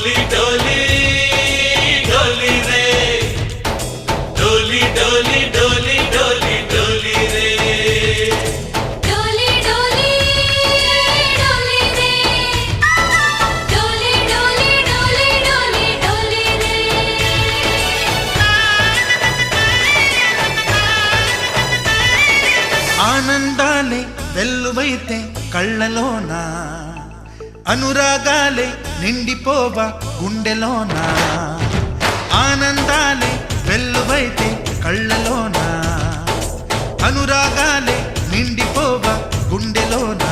डोली डोली डोली रे डोली डोली डोली डोली डोली रे डोली डोली डोली रे डोली डोली डोली डोली डोली रे ఆనందాలే వెల్లువైతే కళ్ళలోనా అనురాగాలే నిండిపోవా గుండెలోనా ఆనందాలే వెల్లువైతే కళ్ళలోనా అనురాగాలే నిండిపోవా గుండెలోనా